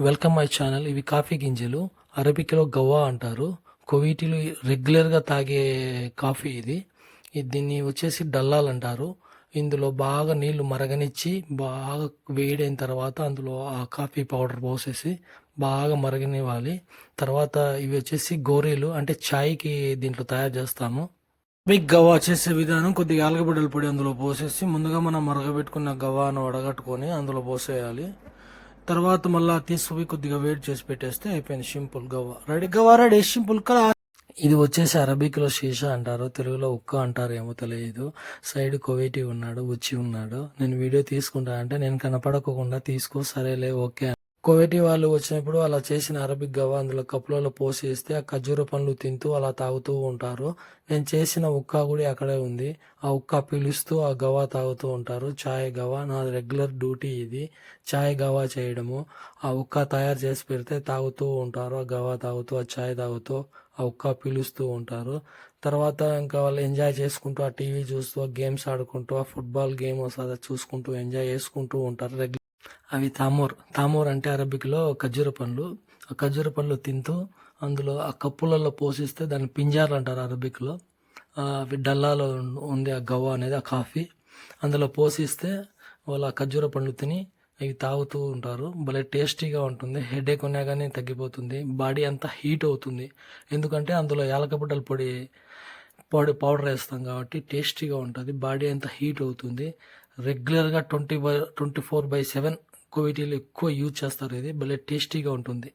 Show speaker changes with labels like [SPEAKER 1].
[SPEAKER 1] Welcome my channel. ఇవి coffee గింజలు, అరబిక్లో గవ్వా అంటారు. కువైటీలు రెగ్యులర్గా తాగే కాఫీ ఇది. దీన్ని వచ్చేసి డల్లాల్ అంటారు. ఇందులో బాగా నీళ్లు మరగనిచ్చి బాగా వేడైన తర్వాత అందులో ఆ కాఫీ పౌడర్ పోసేసి బాగా మరగనివ్వాలి. తర్వాత ఇవి వచ్చేసి గోరీలు అంటే ఛాయ్కి దీంట్లో తయారు చేస్తాము. బిగ్ గవ్వా చేసే విధానం: కొద్దిగా ఆలుగడ్డల పొడి అందులో పోసేసి ముందుగా మనం మరగబెట్టుకున్న గవ్వాను వడగట్టుకొని అందులో పోసేయాలి. తర్వాత మళ్ళీ తీసుకుపోయి కొద్దిగా వేడి చేసి పెట్టేస్తే అయిపోయింది. Simple Gavva ready. Gavva ready, simple కదా. ఇది వచ్చేసి అరబిక్లో షీషా అంటారు, తెలుగులో ఉక్క అంటారు, ఏమో తెలియదు. సైడ్ కువైటీ ఉన్నాడు, వచ్చి ఉన్నాడు. నేను వీడియో తీసుకుంటా అంటే నేను కనపడకుండా తీసుకో, సరేలే ఓకే. కువైటీ వాళ్ళు వచ్చినప్పుడు అలా చేసిన అరబిక్ గవ్వ అందులో కప్పులలో పోసేస్తే ఆ ఖర్జూర పండ్లు తింటూ అలా తాగుతూ ఉంటారు. నేను చేసిన ఉక్క కూడా అక్కడే ఉంది. ఆ ఉక్క పీలుస్తూ ఆ గవ్వ తాగుతూ ఉంటారు. చాయ్ గవ్వ నా రెగ్యులర్ డ్యూటీ ఇది. చాయ్ గవ్వ చేయడము. ఆ ఉక్క తయారు చేసి పెడితే తాగుతూ ఉంటారు. ఆ గవ్వ తాగుతూ, ఆ చాయ్ తాగుతూ, ఆ ఉక్క పీలుస్తూ ఉంటారు. తర్వాత ఇంకా వాళ్ళు ఎంజాయ్ చేసుకుంటూ ఆ టీవీ చూస్తూ, ఆ గేమ్స్ ఆడుకుంటూ, ఆ ఫుట్బాల్ గేమ్ వస్తుంది చూసుకుంటూ ఎంజాయ్ చేసుకుంటూ ఉంటారు. అవి తామూర్. తామూర్ అంటే అరబిక్లో ఖర్జూర పండ్లు. ఆ ఖర్జూర పండ్లు తింటూ అందులో ఆ కప్పులలో పోషిస్తే దాన్ని పింజార్లు అంటారు అరబిక్లో. అవి డల్లాలో ఉంది ఆ గవ్వ అనేది, ఆ కాఫీ అందులో పోషిస్తే వాళ్ళు ఆ ఖర్జూర పండ్లు తిని ఇవి తాగుతూ ఉంటారు. భలే టేస్టీగా ఉంటుంది. హెడేక్ ఉన్నా కానీ తగ్గిపోతుంది. బాడీ అంతా హీట్ అవుతుంది. ఎందుకంటే అందులో యాలకబుడ్డల పౌడర్ వేస్తాం కాబట్టి టేస్టీగా ఉంటుంది. బాడీ అంతా హీట్ అవుతుంది. రెగ్యులర్గా 24/7 కువైటీలు ఎక్కువ యూజ్ చేస్తారు. ఇది భలే టేస్టీగా ఉంటుంది.